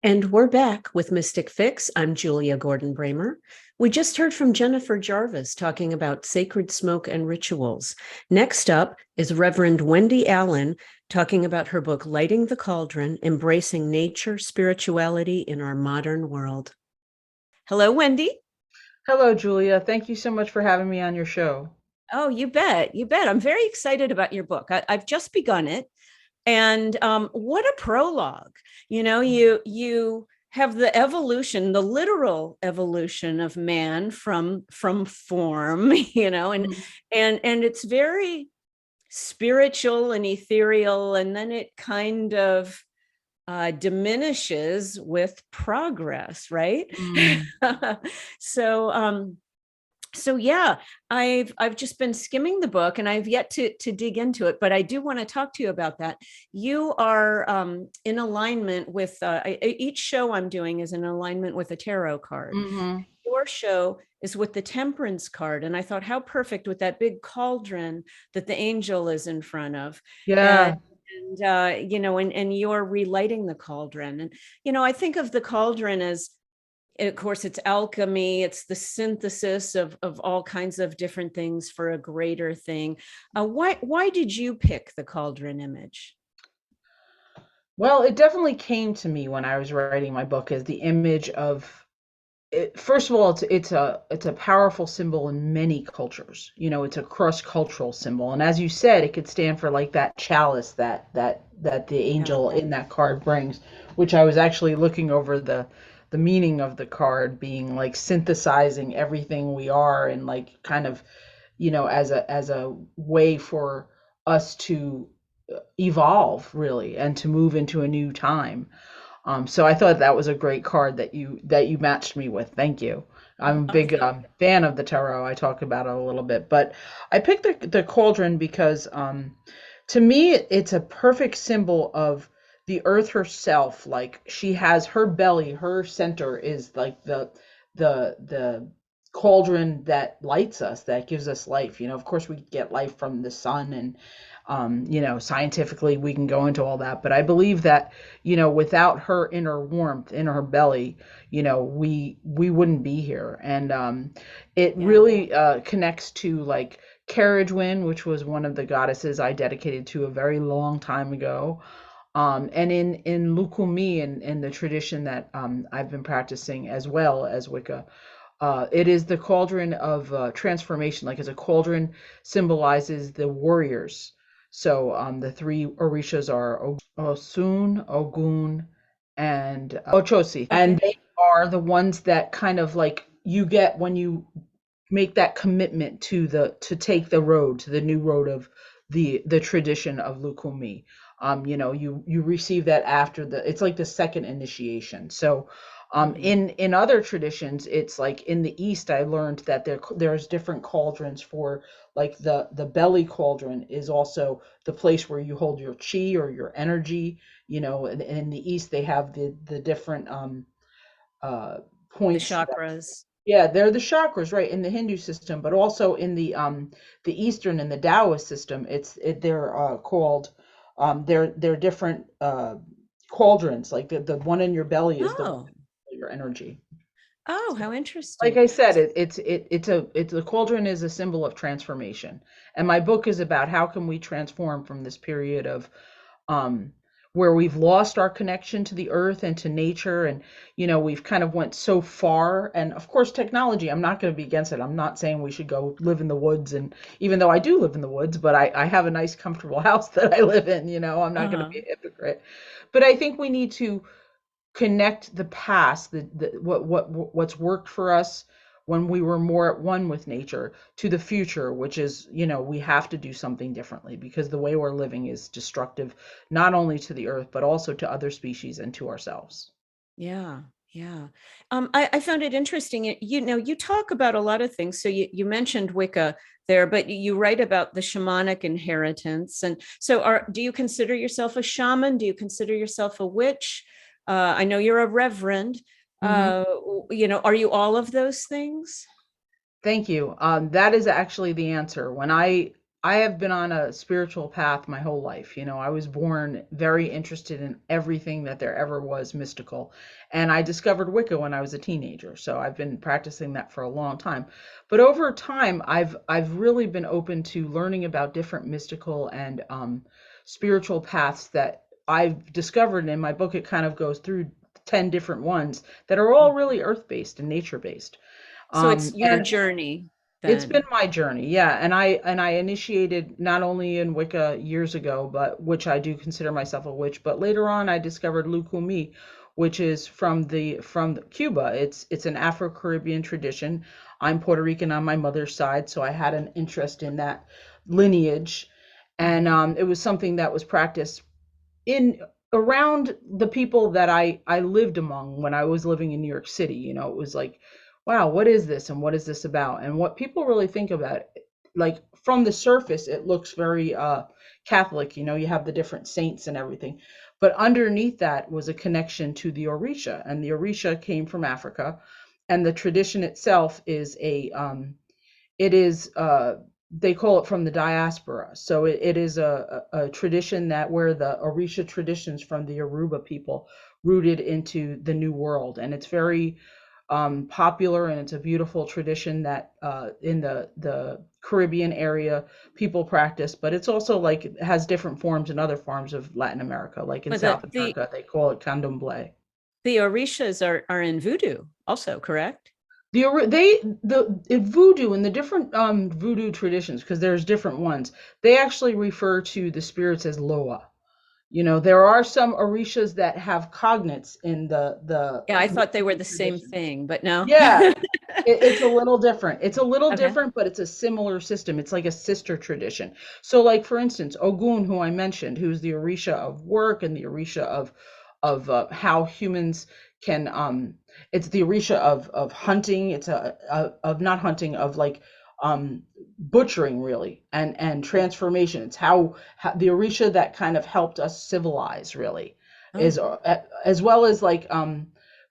And we're back with Mystic Fix. I'm Julia Gordon-Bramer. We just heard from Jennifer Jarvis talking about sacred smoke and rituals. Next up is Reverend Wendy Allen talking about her book, Lighting the Cauldron, Embracing Nature, Spirituality in Our Modern World. Hello, Wendy. Hello, Julia. Thank you so much for having me on your show. Oh, you bet. You bet. I'm very excited about your book. I've just begun it. And what a prologue. You have the evolution, the literal evolution of man from form, Mhm. and it's very spiritual and ethereal, and then it kind of diminishes with progress, right? Mm. so so yeah, I've just been skimming the book and I've yet to dig into it, but I do want to talk to you about that. You are in alignment with each show I'm doing is in alignment with a tarot card. Hmm. Your show is with the temperance card, and I thought how perfect with that big cauldron that the angel is in front of. and Yeah. and you're relighting the cauldron. And I think of the cauldron as, of course, it's alchemy, it's the synthesis of all kinds of different things for a greater thing. Why did you pick the cauldron image? Well, it definitely came to me when I was writing my book as the image of it. First of all, it's a powerful symbol in many cultures. It's a cross-cultural symbol, and as you said, it could stand for like that chalice that the Yeah. angel in that card brings, which I was actually looking over the meaning of the card being like synthesizing everything we are and like kind of as a way for us to evolve really and to move into a new time. So I thought that was a great card that you matched me with. Thank you. I'm a Oh, big fan of the tarot. I talk about it a little bit, but I picked the cauldron because to me it's a perfect symbol of the earth herself. Like she has her belly, her center is like the cauldron that lights us, that gives us life. Of course we get life from the sun, and scientifically we can go into all that, but I believe that without her inner warmth in her belly, we wouldn't be here. And it yeah. really connects to like carriage wind, which was one of the goddesses I dedicated to a very long time ago. And in Lukumi, in the tradition that I've been practicing as well as Wicca, it is the cauldron of transformation. Like as a cauldron symbolizes the warriors. So the three orishas are Osun, Ogun, and Ochosi. And Okay. they are the ones that kind of like you get when you make that commitment to take the road, to the new road of the tradition of Lukumi. You receive that after it's like the second initiation. So Mhm. in other traditions, it's like in the East, I learned that there's different cauldrons for like the belly cauldron is also the place where you hold your chi or your energy. In the East, they have the different uh The points. chakras. Yeah, they're the chakras, right, in the Hindu system, but also in the Eastern and the Taoist system, they're called they're different cauldrons. Like the one in your belly is the one Oh. for your energy. Oh, So, how like interesting. I said, it's a cauldron is a symbol of transformation, and my book is about how can we transform from this period of um where we've lost our connection to the earth and to nature, and we've kind of went so far. And of course technology, I'm not going to be against it. I'm not saying we should go live in the woods, and even though I do live in the woods, but I have a nice comfortable house that I live in. I'm not going to Uh-huh. be a hypocrite, but I think we need to connect the past, what's worked for us when we were more at one with nature, to the future, which is, we have to do something differently because the way we're living is destructive, not only to the earth, but also to other species and to ourselves. Yeah, yeah. I found it interesting. You talk about a lot of things. So you mentioned Wicca there, but you write about the shamanic inheritance. And so do you consider yourself a shaman? Do you consider yourself a witch? I know you're a reverend. Mhm. Uh, are you all of those things? Thank you. That is actually the answer. When I I have been on a spiritual path my whole life. I was born very interested in everything that there ever was mystical. And I discovered Wicca when I was a teenager. So I've been practicing that for a long time. But over time, I've really been open to learning about different mystical and spiritual paths that I've discovered. And in my book, it kind of goes through 10 different ones that are all really earth-based and nature-based. So it's your And journey it's been then. my journey, yeah, and I initiated not only in Wicca years ago, but which I do consider myself a witch, but later on I discovered Lukumi, which is from Cuba. It's an Afro-Caribbean tradition. I'm Puerto Rican on my mother's side, so I had an interest in that lineage, and it was something that was practiced in around the people that I lived among when I was living in New York City. It was like, wow, what is this and what is this about? And what people really think about it, like from the surface, it looks very Catholic. You have the different saints and everything, but underneath that was a connection to the Orisha, and the Orisha came from Africa, and the tradition itself is it is they call it from the diaspora. So it is a tradition that where the Orisha traditions from the Yoruba people rooted into the New World, and it's very popular, and it's a beautiful tradition that in the Caribbean area people practice. But it's also like it has different forms in other forms of Latin America, like in But South the America they call it candomblé. the Orishas are in voodoo also, correct? The voodoo and the different voodoo traditions, because there's different ones, they actually refer to the spirits as Loa. There are some orishas that have cognates in the Yeah, I thought they were voodoo the same tradition. thing, but no. Yeah, it's a little different. It's a little Okay. different, but it's a similar system. It's like a sister tradition. So, like for instance, Ogun, who I mentioned, who's the Orisha of work and the Orisha of how humans can it's the Orisha of hunting. It's a of not hunting, of like butchering really, and transformation. It's how the Orisha that kind of helped us civilize really is Oh, as well as like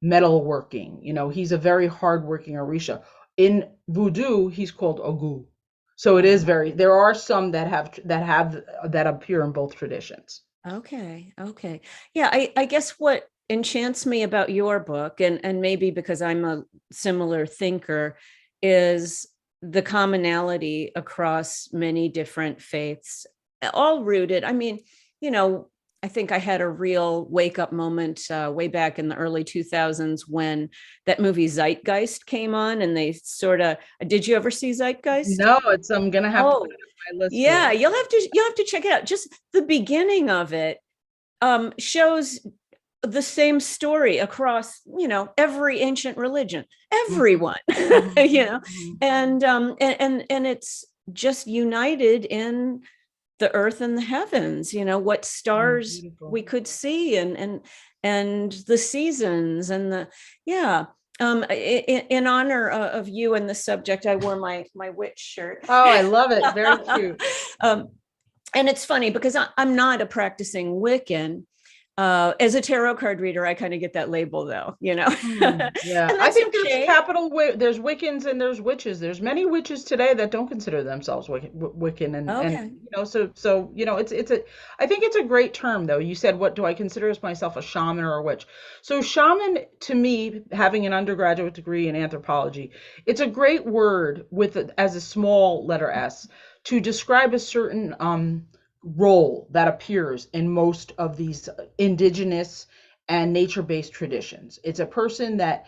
metalworking. He's a very hardworking Orisha. In Voodoo, he's called Ogu. So it is oh. very. There are some that appear in both traditions. Okay, okay. Yeah, I guess what enchants me about your book, and maybe because I'm a similar thinker, is the commonality across many different faiths, all rooted. I mean, you know, I think I had a real wake up moment way back in the early 2000s when that movie Zeitgeist came on, and they sort of, did you ever see Zeitgeist? No, it's I'm gonna have to put Oh, it on my list yeah, here. you'll have to check it out. Just the beginning of it shows the same story across, every ancient religion, Mhm, everyone, mhm, you know, mhm, and it's just united in the earth and the heavens, what stars beautiful. we could see, and the seasons, and the yeah. In honor of you and the subject, I wore my witch shirt. Oh, I love it. Very cute. um, and it's funny because I'm not a practicing Wiccan. As a tarot card reader, I kind of get that label though, and Yeah, I that's think there's okay. there's Wiccans and there's witches. There's many witches today that don't consider themselves Wiccan, and Okay. so it's a I think it's a great term though. You said, what do I consider as myself, a shaman or a witch? So shaman, to me, having an undergraduate degree in anthropology, it's a great word as a small letter S to describe a certain role that appears in most of these indigenous and nature-based traditions. It's a person that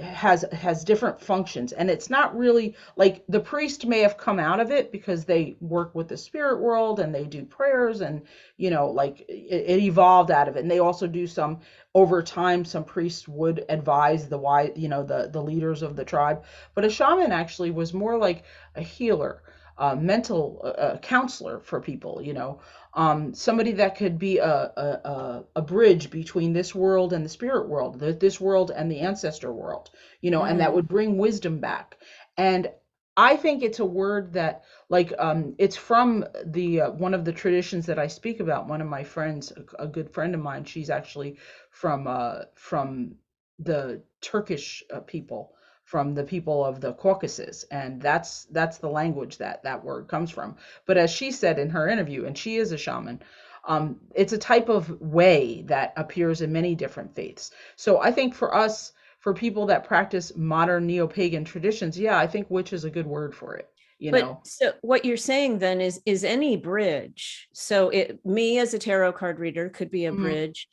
has different functions, and it's not really like the priest may have come out of it because they work with the spirit world and they do prayers, and like it evolved out of it. And they also do some, over time, some priests would advise the wise, the leaders of the tribe. But a shaman actually was more like a healer, mental counselor for people, somebody that could be a bridge between this world and the spirit world, this world and the ancestor world, and that Hmm. would bring wisdom back. And I think it's a word that, like, it's from the one of the traditions that I speak about. One of my friends, a good friend of mine, she's actually from the Turkish people, from the people of the Caucasus, and that's the language that that word comes from. But as she said in her interview, and she is a shaman, it's a type of way that appears in many different faiths. So I think for us, for people that practice modern neo-pagan traditions, yeah, I think witch is a good word for it, you But know. so what you're saying then is any bridge. So me as a tarot card reader could be a Mhm. bridge.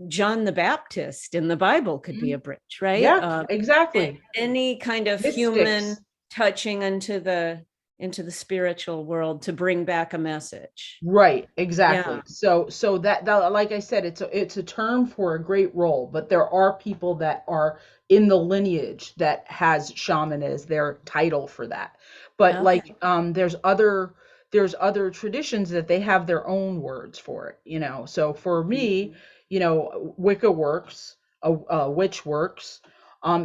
John the Baptist in the Bible could be Mhm. a bridge, right? Yeah, exactly. Any kind of human Mystics. touching into the spiritual world to bring back a message. Right, Yeah. exactly. So that like I said, it's a term for a great role, but there are people that are in the lineage that has shaman as their title for that. But Okay. like there's other traditions that they have their own words for it, you know. So for Mhm. me, you know, Wicca works, a witch works.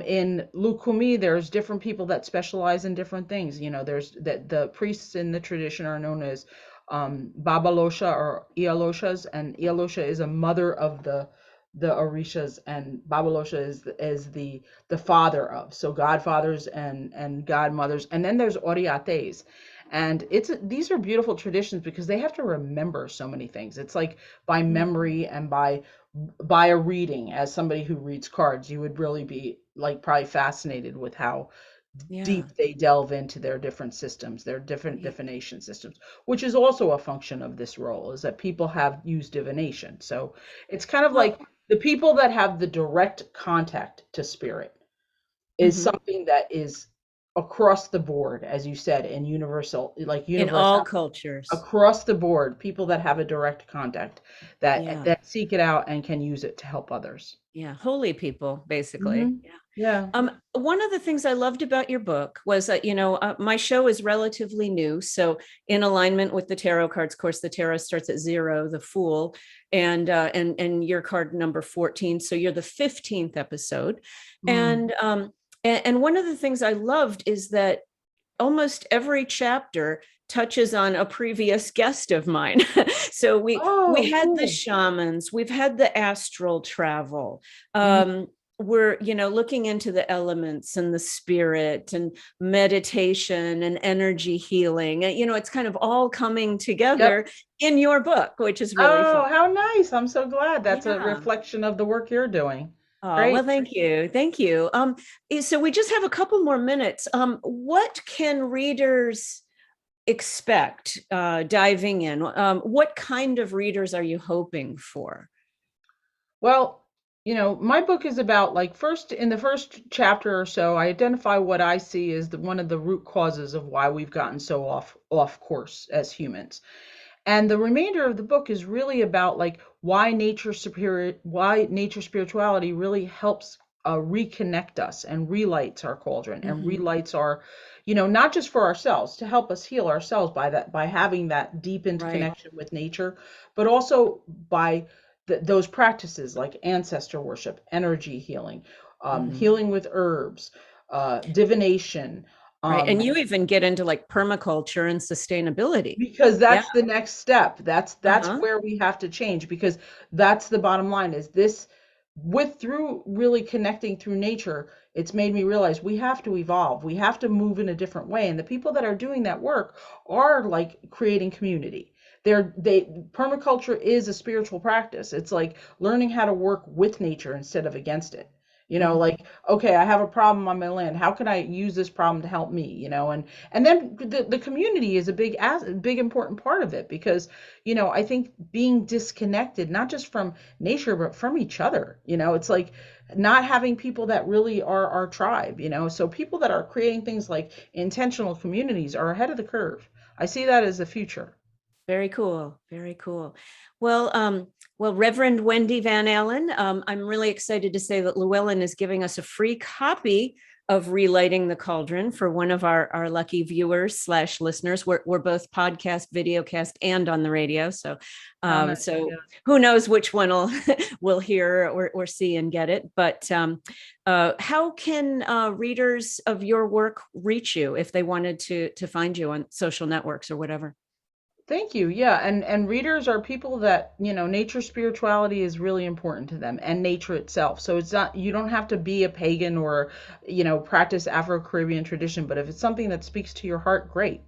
In Lukumi, there's different people that specialize in different things. You know, there's that the priests in the tradition are known as Babalosha or Ialoshas, and Ialosha is a mother of the Orishas, and Babalosha is the father of, so godfathers and godmothers, and then there's Oriates, and these are beautiful traditions because they have to remember so many things. It's like by Mm. memory and by a reading. As somebody who reads cards, you would really be like probably fascinated with how Yeah. deep they delve into their different systems, their different Yeah. divination systems, which is also a function of this role, is that people have used divination. So it's kind of Well, like the people that have the direct contact to spirit is mhm. something that is across the board, as you said, in universal, like In all universal, cultures. across the board, people that have a direct contact Yeah. that seek it out and can use it to help others. Yeah. Holy people, basically. Hmm. Yeah. One of the things I loved about your book was that, my show is relatively new. So, in alignment with the tarot cards, of course, the tarot starts at 0, the Fool, and your card number 14. So you're the 15th episode, Mm. and and one of the things I loved is that almost every chapter touches on a previous guest of mine. So we Oh, had the cool. shamans, we've had the astral travel. Mhm. We're looking into the elements and the spirit and meditation and energy healing. It's kind of all coming Yep. together in your book, which is really fun. Oh, how nice. I'm so glad. That's a Yeah. reflection of the work you're doing. Oh, well, Great. thank you. Thank you. So we just have a couple more minutes. What can readers expect diving in? What kind of readers are you hoping for? Well, you know, my book is about like first in the first chapter or so, I identify what I see as one of the root causes of why we've gotten so off course as humans. And the remainder of the book is really about like why nature spirituality really helps reconnect us and relights our cauldron and Mhm. relights our, you know, not just for ourselves, to help us heal ourselves by that, by having that deepened Right. connection with nature, but also by those practices like ancestor worship, energy healing, Mhm. healing with herbs, divination. Right. And um, you even get into like permaculture and sustainability. because Yeah. that's the next step. That's Uh-huh. where we have to change, because that's the bottom line, is this, with through really connecting through nature, it's made me realize we have to evolve, we have to move in a different way, and the people that are doing that work are like creating community. They Permaculture is a spiritual practice. It's like learning how to work with nature instead of against it. You know, Mhm. like, okay, I have a problem on my land, how can I use this problem to help me, you know? And then the community is a big important part of it, because, you know, I think being disconnected not just from nature but from each other, you know, it's like not having people that really are our tribe, you know. So people that are creating things like intentional communities are ahead of the curve. I see that as the future. Very cool. Very cool. Well, Reverend Wendy Van Allen, I'm really excited to say that Llewellyn is giving us a free copy of Relighting the Cauldron for one of our lucky viewers slash listeners. We're both podcast, videocast, and on the radio. So, How nice. so Yeah. who knows which one will hear or see and get it. But how can readers of your work reach you if they wanted to find you on social networks or whatever? Thank you. Yeah, and readers are people that, nature spirituality is really important to them, and nature itself. So it's not, you don't have to be a pagan or, practice Afro-Caribbean tradition, but if it's something that speaks to your heart, great.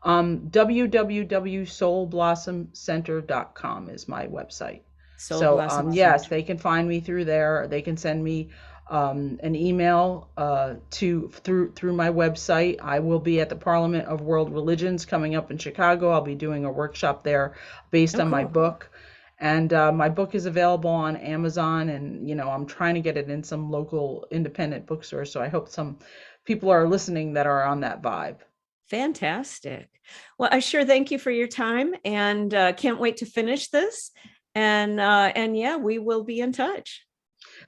www.soulblossomcenter.com is my website. Soul So Blossom yes, Center. they can find me through there. They can send me an email to through my website. I will be at the Parliament of World Religions coming up in Chicago. I'll be doing a workshop there based Oh, on my cool. book. And my book is available on Amazon, and I'm trying to get it in some local independent bookstores. So I hope some people are listening that are on that vibe. Fantastic. Well, I sure thank you for your time, and can't wait to finish this. And yeah, we will be in touch.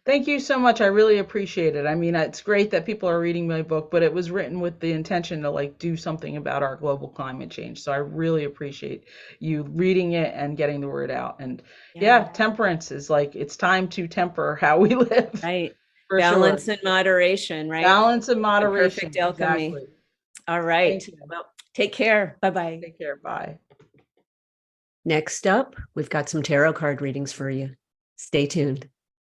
Thank you so much. I really appreciate it. I mean, it's great that people are reading my book, but it was written with the intention to like do something about our global climate change. So I really appreciate you reading it and getting the word out. And yeah, Yeah, temperance is like it's time to temper how we live right. for sure. Balance and moderation, right? Balance and The perfect moderation. alchemy. Exactly. All right. Thank you. Well, take care. Bye bye. Take care. Bye. Next up, we've got some tarot card readings for you. Stay tuned.